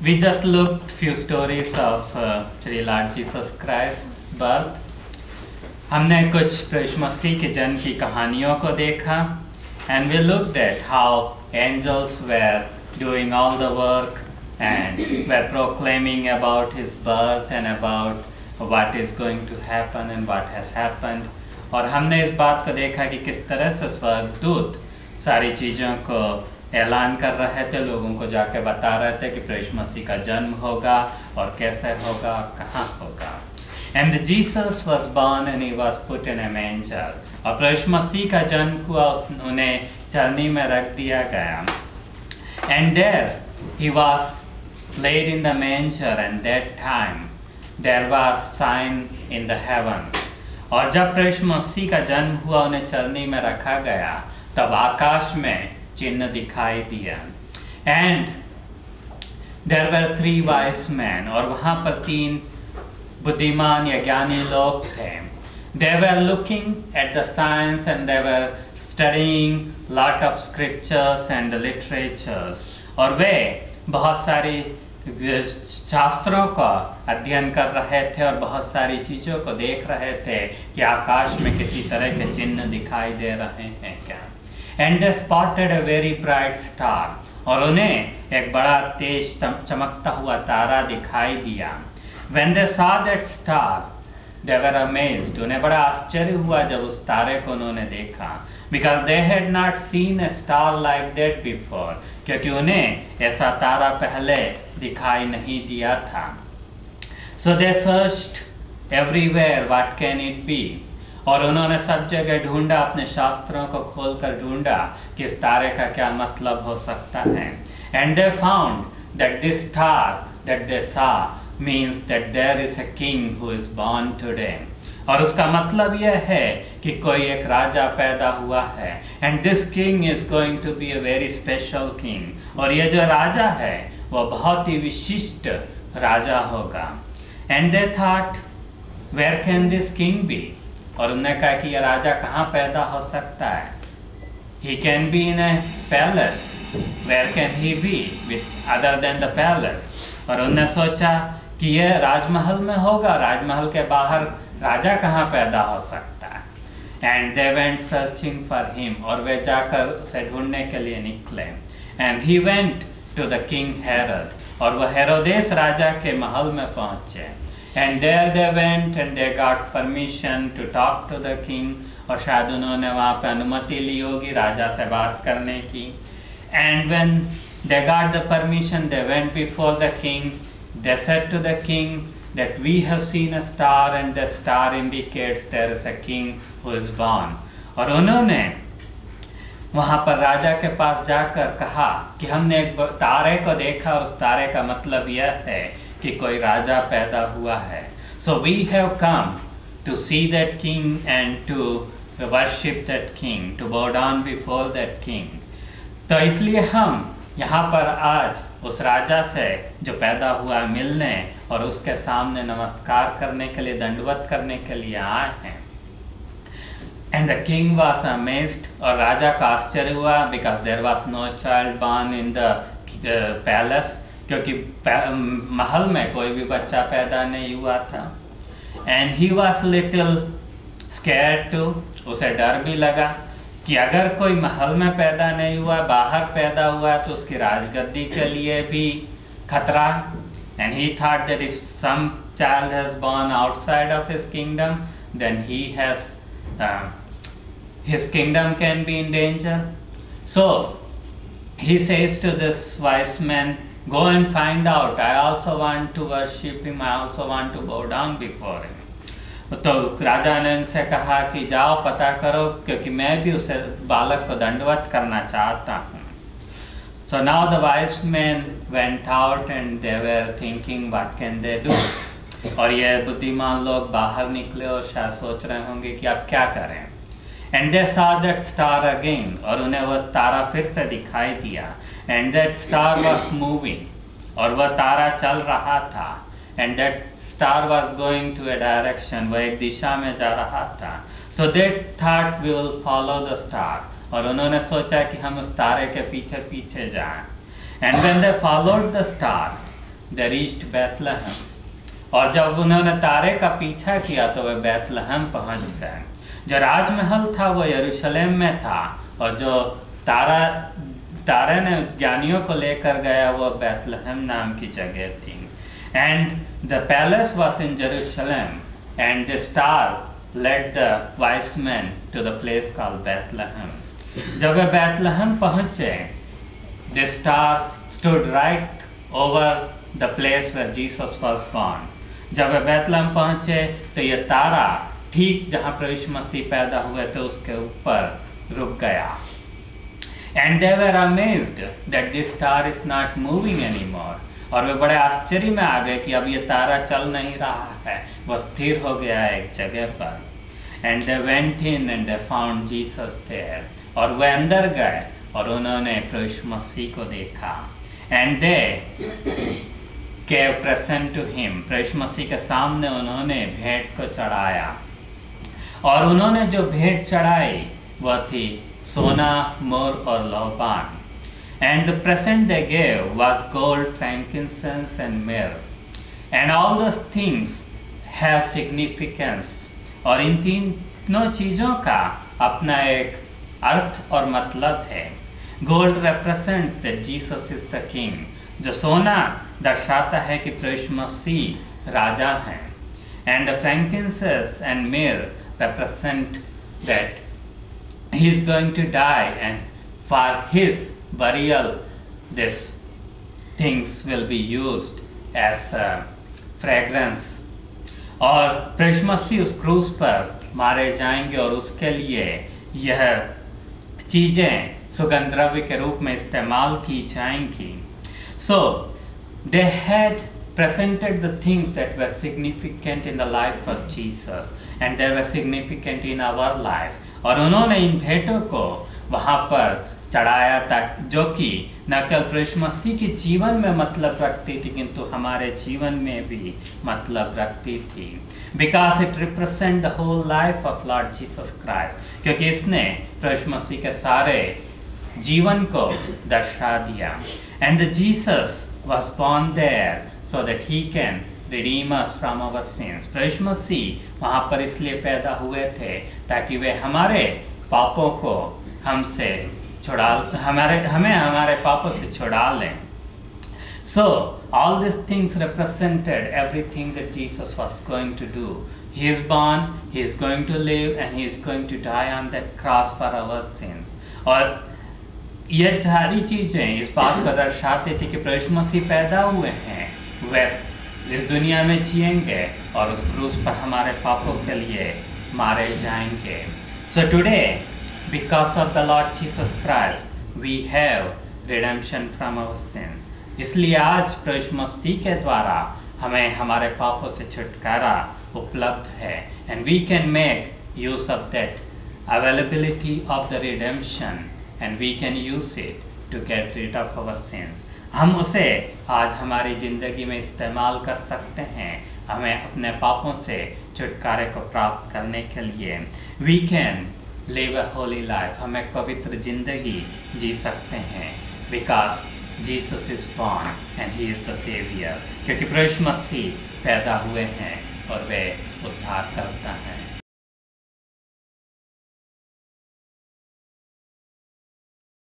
We just looked few stories of Sri Lord Jesus Christ's birth. हमने कुछ प्रभु मसीह के जन्म की कहानियों को देखा, and we looked at how angels were doing all the work and were proclaiming about his birth and about what is going to happen and what has happened. और हमने इस बात को देखा कि किस तरह से स्वर्गदूत सारी चीज़ों को ऐलान कर रहे थे, लोगों को जाके बता रहे थे कि प्रभु मसीह का जन्म होगा और कैसे होगा और कहाँ होगा. And Jesus was born and he was put in a manger. और प्रभु मसीह का जन्म हुआ, उन्हें चरनी में रख दिया गया. And there he was laid in the manger, and that time there was sign in the heavens. और जब प्रभु मसीह का जन्म हुआ, उन्हें चरनी में रखा गया, तब आकाश में चिन्ह दिखाई दिया. And there were 3 wise men, और वहाँ पर 3 बुद्धिमान या ज्ञानी लोग थे. They were looking at the signs and they were studying lot of scriptures and literatures. और वे बहुत सारी शास्त्रों का अध्ययन कर रहे थे और बहुत सारी चीज़ों को देख रहे थे कि आकाश में किसी तरह के चिन्ह दिखाई दे रहे हैं क्या. And they spotted a very bright star. और उन्हें एक बड़ा तेज चमकता हुआ तारा दिखाई दिया. When they saw that star, they were amazed. उन्हें बड़ा आश्चर्य हुआ जब उस तारे को उन्होंने देखा. Because they had not seen a star like that before. क्योंकि उन्हें ऐसा तारा पहले दिखाई नहीं दिया था. So they searched everywhere, what can it be? और उन्होंने सब जगह ढूंढा, अपने शास्त्रों को खोलकर ढूंढा कि इस तारे का क्या मतलब हो सकता है. And they found that this star that they saw means that there is a king who is born today. और उसका मतलब यह है कि कोई एक राजा पैदा हुआ है. And this king is going to be a very special king. और ये जो राजा है वो बहुत ही विशिष्ट राजा होगा. And they thought, where can this king be? और उन्होंने कहा कि यह राजा कहाँ पैदा हो सकता है. He can be in a palace. Where can he be with other than the palace? और उन्होंने सोचा कि यह राजमहल में होगा, राजमहल के बाहर राजा कहाँ पैदा हो सकता है. And they went searching for him. और वे जाकर उसे ढूंढने के लिए निकले. And he went to the king Herod. और वह हेरोदेस राजा के महल में पहुँचे. And there they went and they got permission to talk to the king. और शायद उन्होंने वहाँ पे अनुमति ली होगी राजा से बात करने की. And when they got the permission, they went before the king. They said to the king that we have seen a star and the star indicates there is a king who is born. और उन्होंने वहाँ पर राजा के पास जाकर कहा कि हमने एक तारे को देखा और उस तारे का मतलब यह है कि कोई राजा पैदा हुआ है. So we have come to see that king and to worship that king, to bow down before that king. तो इसलिए हम यहाँ पर आज उस राजा से जो पैदा हुआ मिलने और उसके सामने नमस्कार करने के लिए, दंडवत करने के लिए आए हैं. And the king was amazed. और राजा का आश्चर्य हुआ because there was no child born in the palace. क्योंकि महल में कोई भी बच्चा पैदा नहीं हुआ था. And he was little scared too. उसे डर भी लगा कि अगर कोई महल में पैदा नहीं हुआ, बाहर पैदा हुआ, तो उसकी राजगद्दी के लिए भी खतरा. And he thought that if some child has born outside of his kingdom, then he has his kingdom can be in danger. So he says to this wise man, go and find out. I also want to worship him. I also want to bow down before him. तो राजा ने उनसे कहा कि जाओ पता करो, क्योंकि मैं भी उसे बालक को दंडवत करना चाहता हूँ. So now the wise men went out and they were thinking what can they do. और ये बुद्धिमान लोग बाहर निकले और शायद सोच रहे होंगे कि अब क्या करें. And they saw that star again. और उन्हें वह तारा फिर से दिखाई दिया. And that star was moving. और वह तारा चल रहा था. And that star was going to a direction. वह एक दिशा में जा रहा था. So they thought we will follow the star. और उन्होंने सोचा कि हम उस तारे के पीछे पीछे जाएं. And when they followed the star, they reached Bethlehem. और जब उन्होंने तारे का पीछा किया तो वे बैतलहम पहुंच गए। जो राजमहल था वो यरूशलेम में था, और जो तारे ने ज्ञानियों को लेकर गया वो बैतलहम नाम की जगह थी। And the palace was in Jerusalem and the star led the wise man to the place called Bethlehem. जब वे बैतलहम पहुंचे, the star stood right over the place where Jesus was born. जब वे बैतलहम पहुंचे तो ये तारा ठीक जहां प्रभु यीशु मसीह पैदा हुए थे उसके ऊपर रुक गया। And they were amazed that this star is not moving anymore. और वे बड़े आश्चर्य में आ गए कि अब ये तारा चल नहीं रहा है, वह स्थिर हो गया है एक जगह पर। And they went in and they found Jesus there. और वे अंदर गए और उन्होंने प्रभु यीशु मसीह को देखा। And they gave present to him। प्रभु यीशु मसीह के सामने उन्होंने भेंट को चढ़ाया, और उन्होंने जो भेंट चढ़ाई वह थी सोना, मोर और लौबान। And the present they gave was gold, frankincense and myrrh. And all those things have significance। और इन तीनों चीज़ों का अपना एक अर्थ और मतलब है। Gold represents that Jesus is the king। जो सोना दर्शाता है कि प्रभु यीशु मसीह राजा हैं। एंड द फ्रैंकिंसेंस एंड मिर represent that he is going to die, and for his burial this things will be used as fragrance। और प्रभु यीशु मसीह उस क्रूस पर मारे जाएंगे और उसके लिए यह चीज़ें सुगंध द्रव्य के रूप में इस्तेमाल की जाएंगी। So they had presented the things that were significant in the life of Jesus, and they were significant in our life। और उन्होंने इन भेंटों को वहाँ पर चढ़ाया था, जो कि न केवल प्रभु यीशु मसीह के जीवन में मतलब रखती थी किंतु हमारे जीवन में भी मतलब रखती थी। Because it represent the whole life of Lord Jesus Christ। क्योंकि इसने प्रभु यीशु मसीह के सारे जीवन को दर्शा दिया। And the Jesus was born there so that he can redeem us from our sins। प्रभु यीशु मसीह वहाँ पर इसलिए पैदा हुए थे ताकि वे हमारे पापों को हमसे हमें हमारे पापों से छुड़ा लें। So all these things represented everything that Jesus was going to do। He is born, he is going to live, and he is going to die on that cross for our sins। और ये सारी चीज़ें इस बात को दर्शाते थे कि प्रभु यीशु मसीह पैदा हुए हैं, वे इस दुनिया में जिएंगे और उस क्रूस पर हमारे पापों के लिए मारे जाएंगे। So today, because of the Lord Jesus Christ, we have redemption from our sins। इसलिए आज प्रभु यीशु मसीह के द्वारा हमें हमारे पापों से छुटकारा उपलब्ध है। And we can make use of that availability of the redemption, and we can use it to get rid of our sins। हम उसे आज हमारी ज़िंदगी में इस्तेमाल कर सकते हैं हमें अपने पापों से छुटकारे को प्राप्त करने के लिए। We can live a holy life। हम एक पवित्र ज़िंदगी जी सकते हैं because Jesus is born and he is the savior। क्योंकि प्रभु यीशु मसीह पैदा हुए हैं और वे उद्धार करता है।